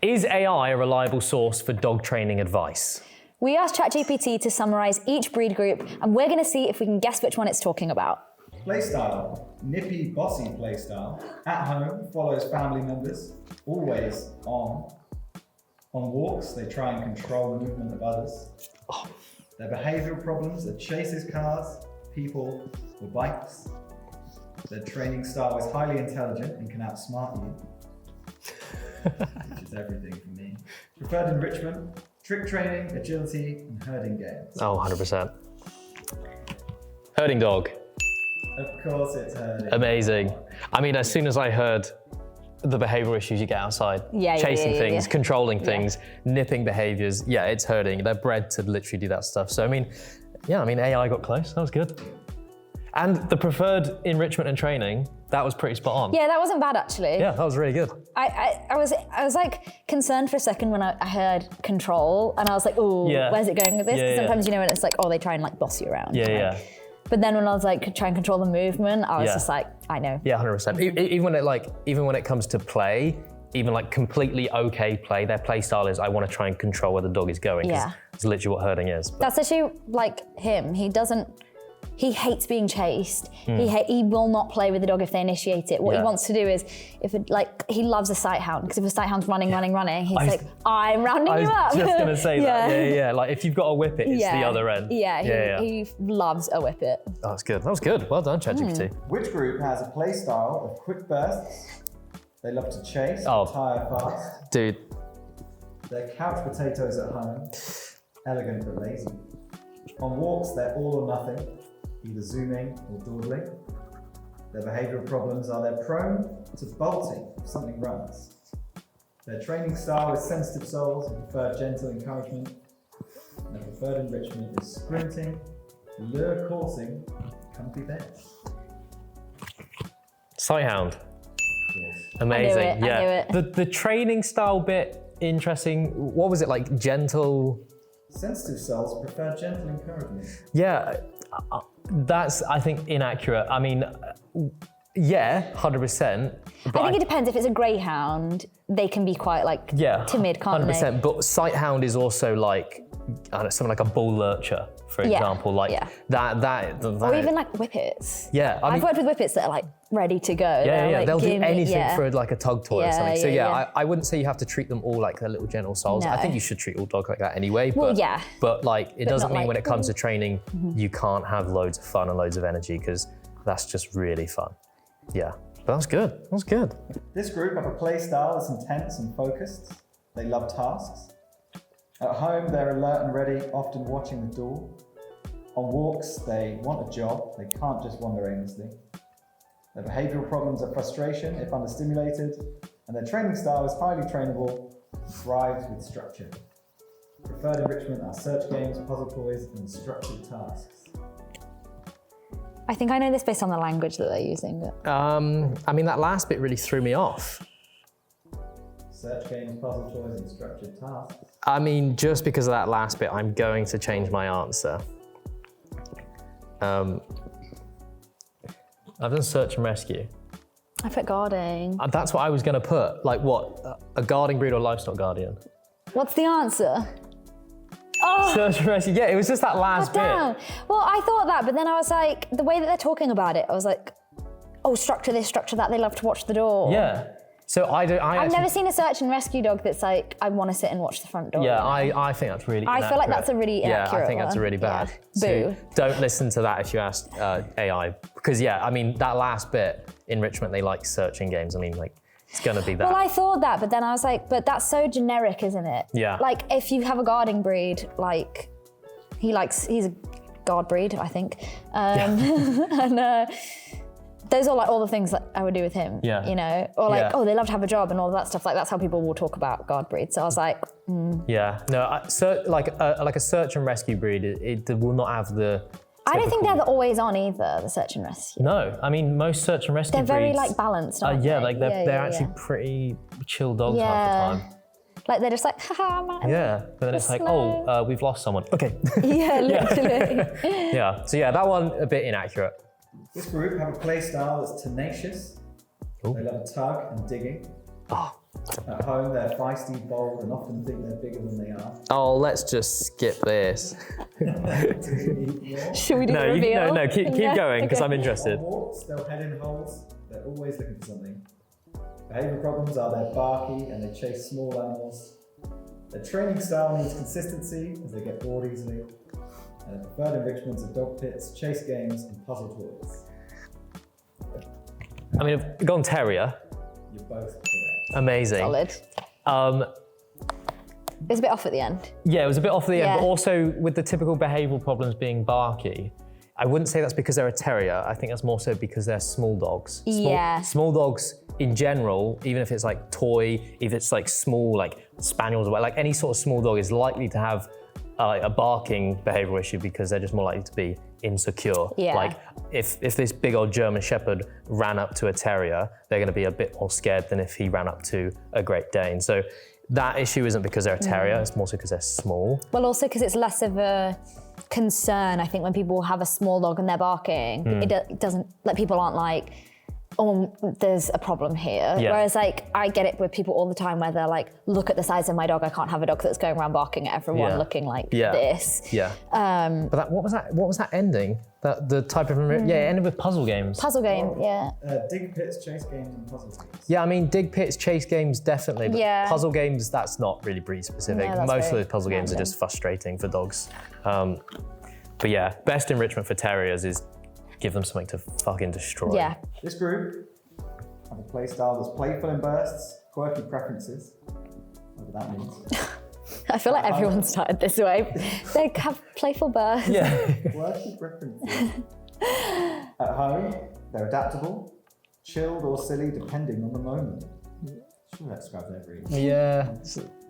Is AI a reliable source for dog training advice? We asked ChatGPT to summarize each breed group, and we're going to see if we can guess which one it's talking about. Playstyle. Nippy, bossy playstyle. At home, follows family members. Always on. On walks, they try and control the movement of others. Their behavioural problems are chases cars, people, or bikes. Their training style is highly intelligent and can outsmart you, which is everything for me. Preferred enrichment, trick training, agility, and herding games. Oh, 100%. Herding dog. Of course it's herding. Amazing. I mean, as soon as I heard the behavioural issues you get outside, chasing things, controlling things, nipping behaviours, yeah, it's herding. They're bred to literally do that stuff. So, I mean, AI got close. That was good. And the preferred enrichment and training, that was pretty spot on. Yeah, that wasn't bad actually. Yeah, that was really good. I was like concerned for a second when I heard control, and I was like, oh, where's it going with this? Because sometimes you know when it's like, oh, they try and like boss you around. Yeah. But then when I was like trying to control the movement, I was just like, I know. Yeah, 100%. Even when it comes to play, even like completely okay play, their play style is I want to try and control where the dog is going. Yeah. It's literally what herding is. But that's actually like him. He hates being chased. He will not play with the dog if they initiate it. What he wants to do is, he loves a sight hound, because if a sight hound's running, he's like, I'm rounding you up. I was just gonna say that. Yeah. Like if you've got a whippet, it's the other end. He loves a whippet. Oh, that's good. That was good. Well done, ChatGPT. Which group has a play style of quick bursts? They love to chase, tire fast. Dude. They're couch potatoes at home, elegant but lazy. On walks, they're all or nothing, either zooming or dawdling. Their behavioural problems are they're prone to bolting if something runs. Their training style is sensitive souls and prefer gentle encouragement. And their preferred enrichment is sprinting, lure coursing, comfy beds. Sighthound. Yes. Amazing. I knew it. The training style bit, interesting. What was it, like gentle? Sensitive souls prefer gentle encouragement. Yeah, that's, I think, inaccurate. I mean, 100%. I think it depends. If it's a greyhound, they can be quite like timid, can't 100%. they? But sighthound is also like, I don't know, something like a bull lurcher, for example. Like that. Or even like whippets. Yeah, I've worked with whippets that are like ready to go. Yeah, like, they'll do anything for like a tug toy or something. So I I wouldn't say you have to treat them all like their little gentle souls. No. I think you should treat all dogs like that anyway. Well, But like, it doesn't mean like, when it comes to training, you can't have loads of fun and loads of energy, because that's just really fun. Yeah, but that was good. That was good. This group have a play style that's intense and focused. They love tasks. At home, they're alert and ready, often watching the door. On walks, they want a job. They can't just wander aimlessly. Their behavioural problems are frustration if understimulated, and their training style is highly trainable, thrives with structure. Preferred enrichment are search games, puzzle toys, and structured tasks. I think I know this based on the language that they're using. But... I mean, that last bit really threw me off. Search games, puzzle toys, and structured tasks. I mean, just because of that last bit, I'm going to change my answer. I've done search and rescue. I put guarding. That's what I was going to put. Like what? A guarding breed or livestock guardian? What's the answer? Oh, search and rescue. Yeah, it was just that last bit. Well, I thought that, but then I was like, the way that they're talking about it, I was like, oh, structure this, structure that. They love to watch the door. Yeah. So I've never seen a search and rescue dog that's like, I want to sit and watch the front door. Yeah, I think that's really inaccurate. I feel like that's a really inaccurate I think that's a really bad. Yeah. Boo. So don't listen to that if you ask AI. Because I mean, that last bit, enrichment, they like searching games. I mean, like, it's gonna be that. Well, I thought that, but then I was like, but that's so generic, isn't it? Yeah. Like, if you have a guarding breed, like, he's a guard breed, I think. And those are like all the things that I would do with him, you know? Or like, oh, they love to have a job and all that stuff. Like, that's how people will talk about guard breeds. So I was like, Yeah, no, like a search and rescue breed, it will not have the I don't think they're the always on either, the search and rescue. No, I mean, most search and rescue breeds... They're very like balanced, aren't they? Like they're actually pretty chill dogs half the time. Like they're just like, haha, man. Yeah, but then it's like, oh, we've lost someone. Okay. Yeah, literally. Yeah, so that one a bit inaccurate. This group have a play style that's tenacious. Ooh. They love a tug and digging. Oh, At home, they're feisty, bold, and often think they're bigger than they are. Oh, let's just skip this. Should we do the reveal? No, keep going, because I'm interested. On walks, they'll head in holes. They're always looking for something. Behavioural problems are they're barky and they chase small animals. Their training style needs consistency as they get bored easily. And their preferred enrichments are dog pits, chase games, and puzzle toys. I mean, I've gone terrier. You're both correct. Amazing. Solid. It was a bit off at the end. Yeah, it was a bit off at the end, but also with the typical behavioural problems being barky, I wouldn't say that's because they're a terrier. I think that's more so because they're small dogs. Small dogs in general, even if it's like toy, if it's like small, like spaniels or like any sort of small dog is likely to have a barking behavioural issue because they're just more likely to be insecure. Yeah. Like if this big old German Shepherd ran up to a terrier, they're going to be a bit more scared than if he ran up to a Great Dane. So that issue isn't because they're a terrier, it's more so because they're small. Well, also because it's less of a concern, I think, when people have a small dog and they're barking. It doesn't, like, people aren't like, oh, there's a problem here. Yeah. Whereas, like, I get it with people all the time where they're like, look at the size of my dog. I can't have a dog that's going around barking at everyone looking like this. Yeah. But what was that ending? The type of it ended with puzzle games. Puzzle game, Dig pits, chase games, and puzzle games. Yeah, I mean, dig pits, chase games, definitely. But puzzle games, that's not really breed specific. No, most of those puzzle games are just frustrating for dogs. But yeah, best enrichment for terriers is give them something to fucking destroy. Yeah. This group have a play style that's playful in bursts, quirky preferences, whatever that means. I feel like everyone started this way. They have playful bursts. Yeah. Quirky preferences. At home, they're adaptable, chilled or silly depending on the moment. Sure, that describes their breed. Yeah.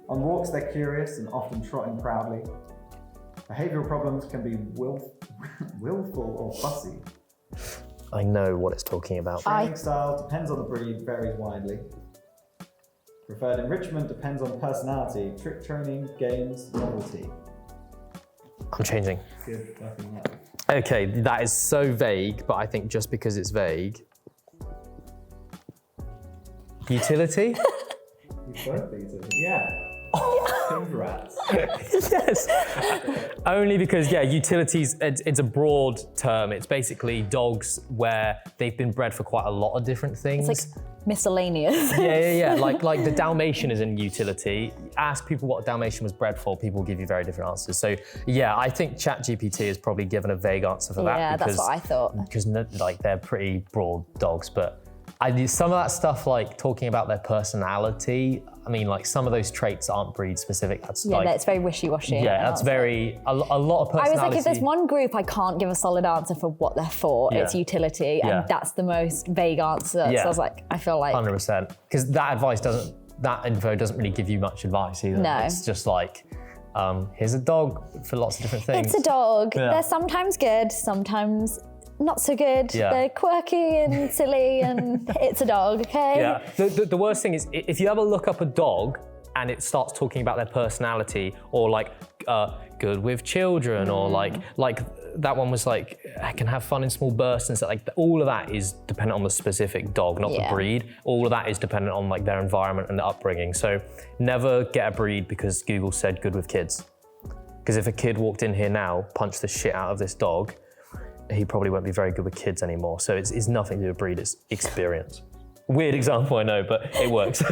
On walks, they're curious and often trotting proudly. Behavioural problems can be willful or fussy. I know what it's talking about. Training style depends on the breed, varies widely. Preferred enrichment depends on personality, trick training, games, novelty. I'm changing. Good working out. Okay, that is so vague, but I think just because it's vague. Utility? You both beat it. Yeah. Congrats. Yes. Only because, utilities, it's a broad term. It's basically dogs where they've been bred for quite a lot of different things. It's like miscellaneous. Yeah. Like the Dalmatian is in utility. Ask people what a Dalmatian was bred for, people will give you very different answers. So yeah, I think ChatGPT has probably given a vague answer for that. Yeah, that's what I thought. Because like they're pretty broad dogs, but some of that stuff, like talking about their personality, I mean, like some of those traits aren't breed specific. That's that's very wishy-washy. Yeah, that's very, a lot of personality. I was like, if there's one group I can't give a solid answer for what they're for, it's utility, and that's the most vague answer. Yeah. So I was like, I feel like 100%. Because that info doesn't really give you much advice either. No. It's just like, here's a dog for lots of different things. It's a dog. Yeah. They're sometimes good, sometimes not so good. Yeah. They're quirky and silly, and it's a dog, okay? Yeah. The worst thing is if you ever look up a dog and it starts talking about their personality, or like good with children, or like that one was like, I can have fun in small bursts and stuff. Like all of that is dependent on the specific dog, not the breed. All of that is dependent on like their environment and their upbringing. So never get a breed because Google said good with kids. Because if a kid walked in here now, punched the shit out of this dog, he probably won't be very good with kids anymore. So it's nothing to do with breed, it's experience. Weird example, I know, but it works.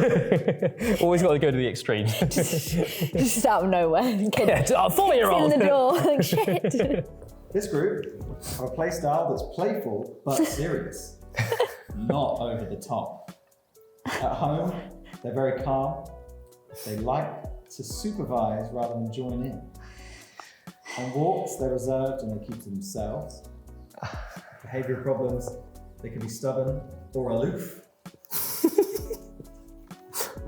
Always got to go to the extreme. Just out of nowhere. Kid, a 4-year-old. in the door, like shit. This group have a play style that's playful but serious, not over the top. At home, they're very calm. They like to supervise rather than join in. On walks, they're reserved and they keep to themselves. Behavioural problems, they can be stubborn or aloof.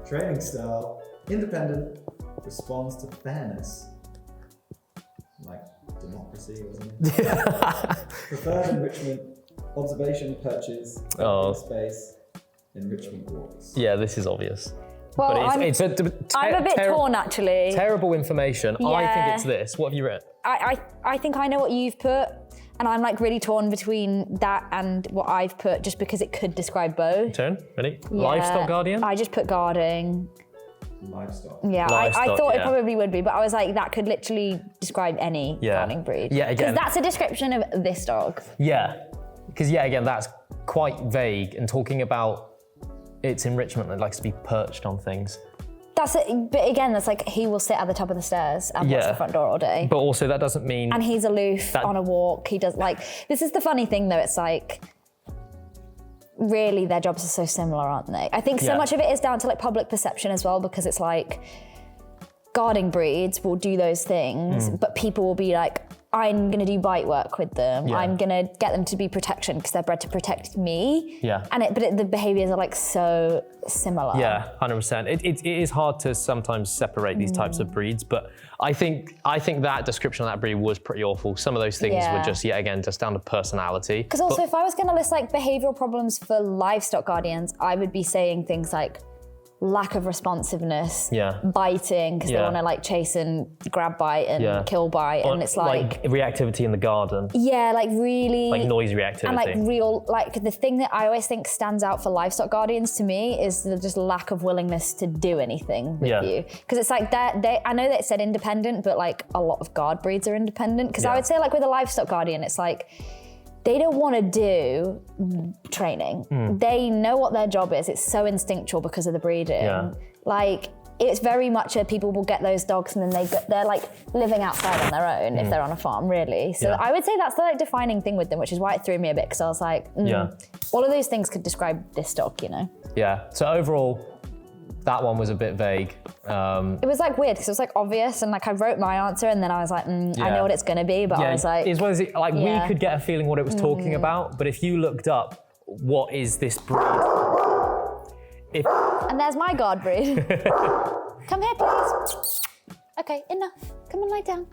Training style, independent, responds to fairness. Like democracy or something. Preferred enrichment, observation perches, space, enrichment walks. Yeah, this is obvious. Well, but I'm a bit torn, actually. Terrible information. Yeah. I think it's this. What have you written? I think I know what you've put. And I'm like really torn between that and what I've put, just because it could describe both. Turn, ready? Yeah. Livestock guardian? I just put guarding. Livestock. Yeah, I thought it probably would be, but I was like, that could literally describe any guarding breed. Yeah, again. Because that's a description of this dog. Yeah, because again, that's quite vague, and talking about its enrichment, it likes to be perched on things. That's it, but again, that's like, he will sit at the top of the stairs and watch the front door all day. But also that doesn't mean... And he's aloof on a walk. He does like, this is the funny thing though, it's like, really their jobs are so similar, aren't they? I think so much of it is down to like public perception as well, because it's like, guarding breeds will do those things, but people will be like, I'm gonna do bite work with them. Yeah. I'm gonna get them to be protection because they're bred to protect me. Yeah. The behaviors are like so similar. Yeah, 100%. It is hard to sometimes separate these types of breeds, but I think that description of that breed was pretty awful. Some of those things were just, again, just down to personality. Because also, if I was gonna list like behavioral problems for livestock guardians, I would be saying things like lack of responsiveness, biting, because they want to like chase and grab bite and kill bite, and it's like reactivity in the garden. Yeah, like really like noise reactivity. And like real, like the thing that I always think stands out for livestock guardians to me is the just lack of willingness to do anything with you. Because it's like I know that it said independent, but like a lot of guard breeds are independent. Because I would say like with a livestock guardian, it's like, they don't want to do training. They know what their job is. It's so instinctual because of the breeding. Yeah. Like, it's very much people will get those dogs and then they're like living outside on their own if they're on a farm, really. So I would say that's the like defining thing with them, which is why it threw me a bit, because I was like, all of those things could describe this dog, you know? Yeah. So overall, that one was a bit vague. It was like weird because it was like obvious, and like I wrote my answer and then I was like, I know what it's gonna be, but I was like, it's one of the, like we could get a feeling what it was talking about, but if you looked up what is this breed, and there's my guard breed. Come here, please. Okay, enough. Come and lie down.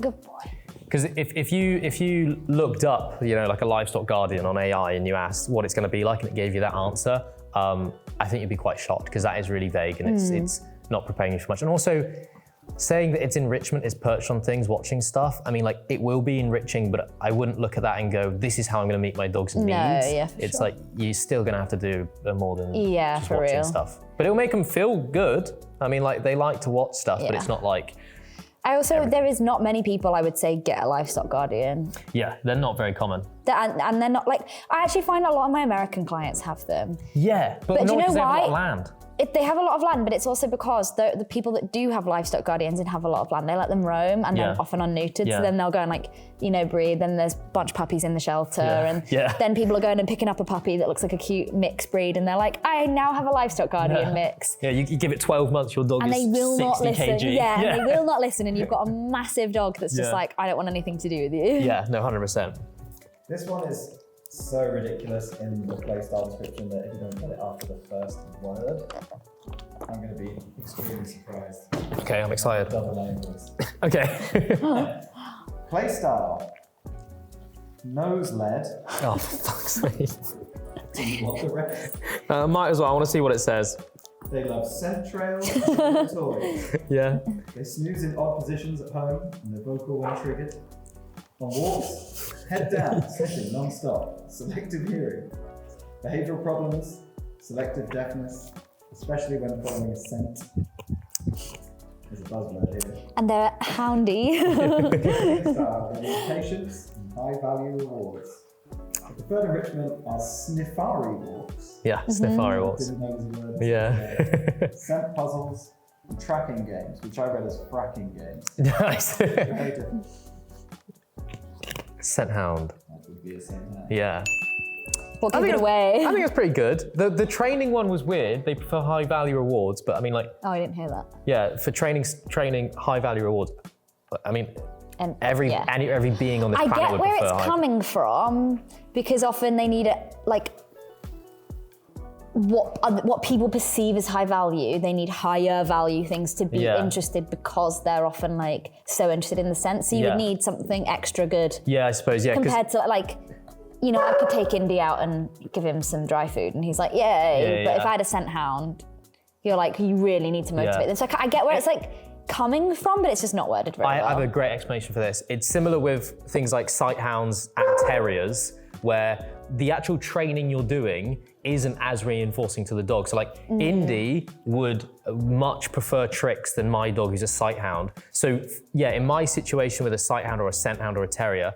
Good boy. Because if you looked up, you know, like a livestock guardian on AI and you asked what it's going to be like and it gave you that answer, I think you'd be quite shocked, because that is really vague and it's not preparing you for much. And also, saying that its enrichment is perched on things, watching stuff, I mean, like, it will be enriching, but I wouldn't look at that and go, this is how I'm going to meet my dog's needs. It's like, you're still going to have to do more than just watching real stuff. But it'll make them feel good. I mean, like, they like to watch stuff, but it's not like... there is not many people, I would say, get a livestock guardian. Yeah, they're not very common. And they're not like, I actually find a lot of my American clients have them. Yeah, but do you know why? They have a lot of land. They have a lot of land, but it's also because the people that do have livestock guardians and have a lot of land, they let them roam, and they're often unneutered. So then they'll go and like, you know, breed. Then there's a bunch of puppies in the shelter, and then people are going and picking up a puppy that looks like a cute mixed breed, and they're like, I now have a livestock guardian mix. Yeah, you give it 12 months, your dog is 60 kg. And they will not listen. Yeah, and they will not listen, and you've got a massive dog that's just like, I don't want anything to do with you. Yeah, no, 100%. This one is so ridiculous in the playstyle description that if you don't get it after the first word, I'm going to be extremely surprised. Okay, I'm excited. Double name voice. Okay. Playstyle. Nose lead. Oh, for fuck's sake. Do you want the rest? Might as well. I want to see what it says. They love scent trails and toys. Yeah. They snooze in odd positions at home and they're vocal when triggered. On walks, head down, sniffing non-stop. Selective hearing. Behavioural problems. Selective deafness. Especially when following a scent. There's a buzzword here. And they're houndy. They need patience and high-value rewards. The preferred enrichment are sniffari walks. Yeah, sniffari walks. Didn't know those words. Yeah. Scent puzzles and tracking games, which I read as fracking games. Nice. Very different. Scent hound. That would be a scent hound. Yeah. Well, give it away. I think it's pretty good. The training one was weird. They prefer high value rewards, but I mean, like. Oh, I didn't hear that. Yeah, for training high value rewards. I mean, every being on this planet would prefer I get where it's coming from, because often they need it, like, what people perceive as high value, they need higher value things to be interested, because they're often like so interested in the sense. So you would need something extra good. Yeah, I suppose, compared to like, you know, I could take Indy out and give him some dry food and he's like, yay. But if I had a scent hound, you're like, you really need to motivate them. So I get where it's like, coming from, but it's just not worded very well. I have a great explanation for this. It's similar with things like sighthounds and terriers, where the actual training you're doing isn't as reinforcing to the dog. So like Indy would much prefer tricks than my dog who's a sighthound. So yeah, in my situation with a sighthound or a scent hound or a terrier,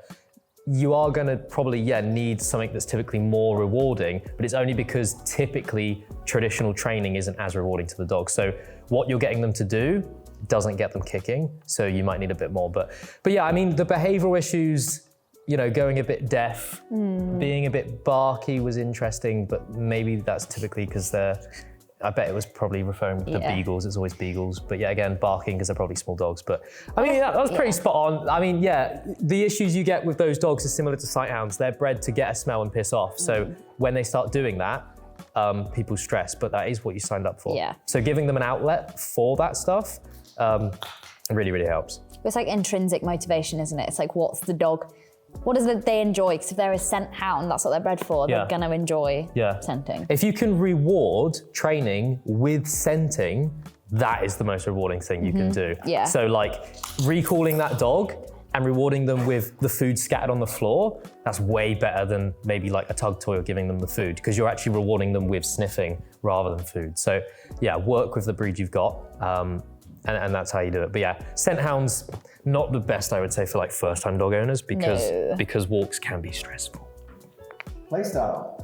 you are gonna probably, need something that's typically more rewarding, but it's only because typically traditional training isn't as rewarding to the dog. So what you're getting them to do doesn't get them kicking, so you might need a bit more. But yeah, I mean, the behavioural issues, going a bit deaf, being a bit barky was interesting, but maybe that's typically because I bet it was probably referring to beagles, it's always beagles. But yeah, again, barking because they're probably small dogs. But I mean, that was pretty spot on. I mean, the issues you get with those dogs are similar to sighthounds. They're bred to get a smell and piss off. So when they start doing that, people stress, but that is what you signed up for. Yeah. So giving them an outlet for that stuff really, really helps. It's like intrinsic motivation, isn't it? It's like, what does they enjoy? Because if they're a scent hound, that's what they're bred for. They're gonna enjoy scenting. If you can reward training with scenting, that is the most rewarding thing you can do. Yeah. So like recalling that dog and rewarding them with the food scattered on the floor, that's way better than maybe like a tug toy or giving them the food, because you're actually rewarding them with sniffing rather than food. So yeah, work with the breed you've got. And that's how you do it. But yeah, scent hounds, not the best, I would say, for like first-time dog owners because walks can be stressful. Playstyle.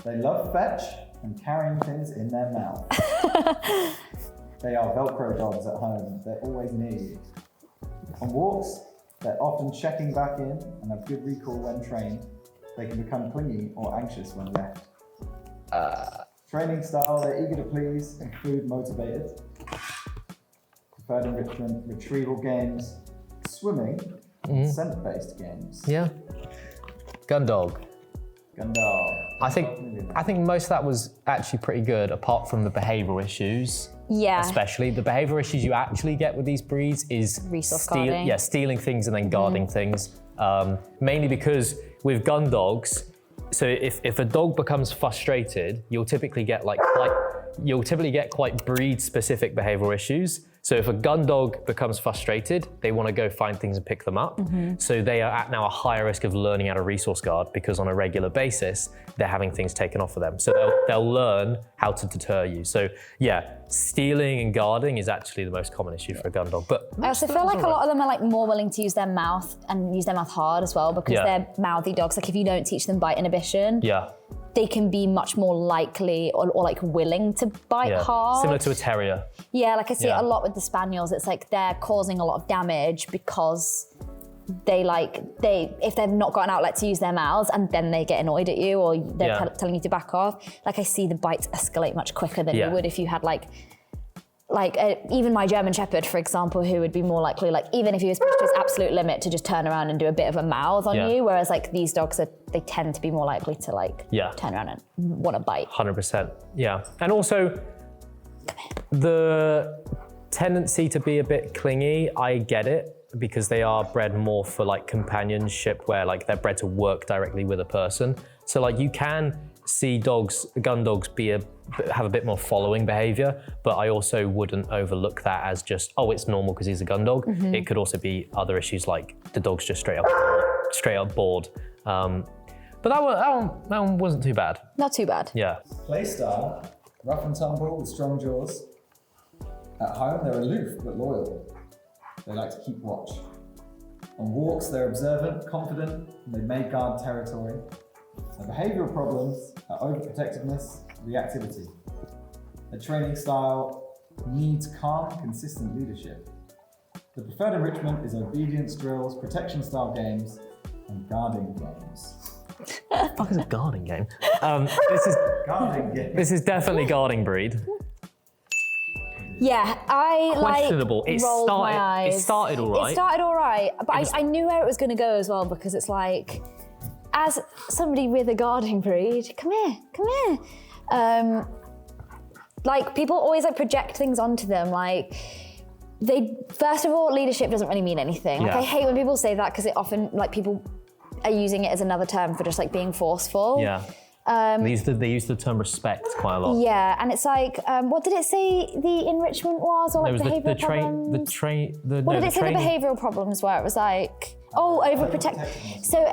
They love fetch and carrying things in their mouth. They are Velcro dogs at home. They're always near you. On walks, they're often checking back in and have good recall when trained. They can become clingy or anxious when left. Training style, they're eager to please and food motivated. Preferred enrichment, retrieval games, swimming, scent-based games. Yeah. Gundog. I think most of that was actually pretty good, apart from the behavioural issues. Yeah. Especially the behavioural issues you actually get with these breeds is stealing things and then guarding things. Mainly because with gun dogs, so if a dog becomes frustrated, you'll typically get quite breed-specific behavioural issues. So if a gun dog becomes frustrated, they want to go find things and pick them up. So they are at now a higher risk of learning how to resource guard, because on a regular basis, they're having things taken off of them. So they'll learn how to deter you. So yeah, stealing and guarding is actually the most common issue for a gun dog. But I also feel like a lot of them are like more willing to use their mouth and use their mouth hard as well, because they're mouthy dogs. Like if you don't teach them bite inhibition, they can be much more likely or like willing to bite hard. Similar to a terrier. Yeah, like I see it a lot with the spaniels. It's like they're causing a lot of damage because if they've not got an outlet to use their mouths, and then they get annoyed at you or they're telling you to back off. Like I see the bites escalate much quicker than you would if you had even my German Shepherd, for example, who would be more likely, like even if he was pushed to his absolute limit, to just turn around and do a bit of a mouth on you. Whereas like these dogs, they tend to be more likely to turn around and want to bite. 100%, yeah. And also the tendency to be a bit clingy, I get it, because they are bred more for like companionship, where like they're bred to work directly with a person. So like you can see gun dogs have a bit more following behavior, but I also wouldn't overlook that as just, it's normal because he's a gun dog. It could also be other issues like the dog's just straight up bored. But that one wasn't too bad. Not too bad. Yeah. Playstyle, rough and tumble with strong jaws. At home, they're aloof but loyal. They like to keep watch. On walks, they're observant, confident, and they may guard territory. Their behavioural problems are overprotectiveness, reactivity. Their training style needs calm, consistent leadership. The preferred enrichment is obedience drills, protection style games, and guarding games. What the fuck is a guarding game? Guarding game. This is definitely guarding breed. Yeah, questionable. rolled my eyes. It started all right. It started all right, but I knew where it was going to go as well, because it's like, as somebody with a guarding breed, come here. Like people always project things onto them. Like first of all, leadership doesn't really mean anything. Like I hate when people say that, because it often people are using it as another term for just like being forceful. Yeah. They use the term respect quite a lot. Yeah, and it's like, what did it say the enrichment was, or like behavioural problems? What did it say the behavioural problems were? It was like, overprotect. So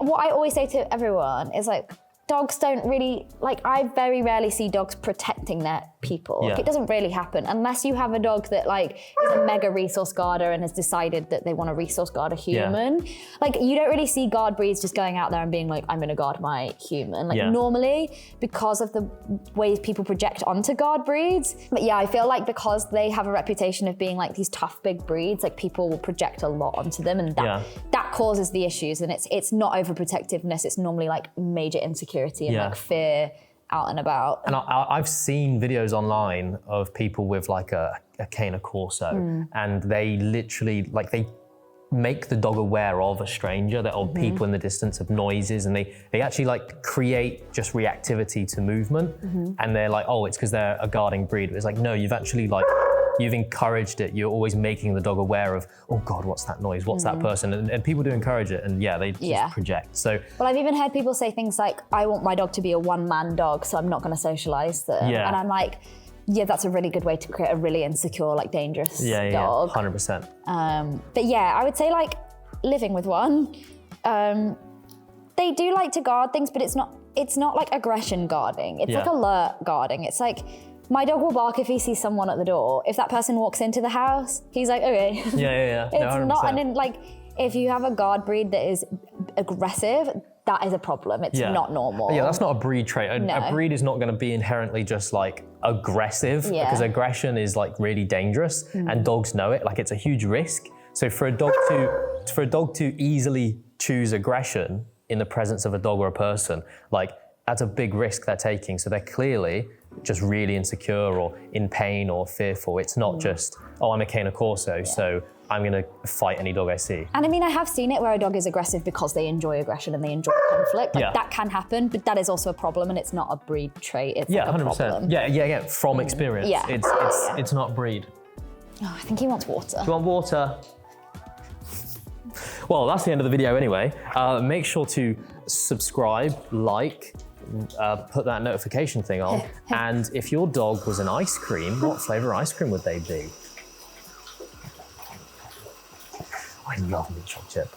what I always say to everyone is like, dogs don't really, like, I very rarely see dogs protecting their people. Yeah. Like, it doesn't really happen unless you have a dog that like is a mega resource guarder and has decided that they want to resource guard a human. Yeah. Like, you don't really see guard breeds just going out there and being like, I'm going to guard my human. Like, normally, because of the ways people project onto guard breeds. But yeah, I feel like because they have a reputation of being like these tough big breeds, like people will project a lot onto them, and that causes the issues. And it's not overprotectiveness, it's normally like major insecurity and like fear out and about. And I've seen videos online of people with like a cane corso, and they literally, like, they make the dog aware of a stranger, of people in the distance, of noises, and they actually like create just reactivity to movement. And they're like, oh, it's because they're a guarding breed. But it's like, no, you've actually like, you've encouraged it. You're always making the dog aware of, oh God, what's that noise? What's that person? And people do encourage it, and they just project. So, well, I've even heard people say things like, I want my dog to be a one-man dog, so I'm not going to socialize them. Yeah. And I'm like, yeah, that's a really good way to create a really insecure, like dangerous dog. 100%. But yeah, I would say like living with one, they do like to guard things, but it's not like aggression guarding. It's like alert guarding. It's like, my dog will bark if he sees someone at the door. If that person walks into the house, he's like, okay. Yeah. It's not, and then like, if you have a guard breed that is aggressive, that is a problem. It's not normal. Yeah, that's not a breed trait. A breed is not going to be inherently just like aggressive, because aggression is like really dangerous, and dogs know it. Like, it's a huge risk. So for a dog to easily choose aggression in the presence of a dog or a person, like, that's a big risk they're taking. So they're clearly just really insecure or in pain or fearful. It's not just, oh, I'm a cane corso, so I'm gonna fight any dog I see. And I mean, I have seen it where a dog is aggressive because they enjoy aggression and they enjoy conflict. Like, that can happen, but that is also a problem, and it's not a breed trait. It's like 100%. Problem. Yeah. From experience. Yeah. It's not breed. Oh, I think he wants water. Do you want water? Well, that's the end of the video anyway. Make sure to subscribe, like, put that notification thing on. And if your dog was an ice cream, what flavour ice cream would they be? I love mint chocolate chip.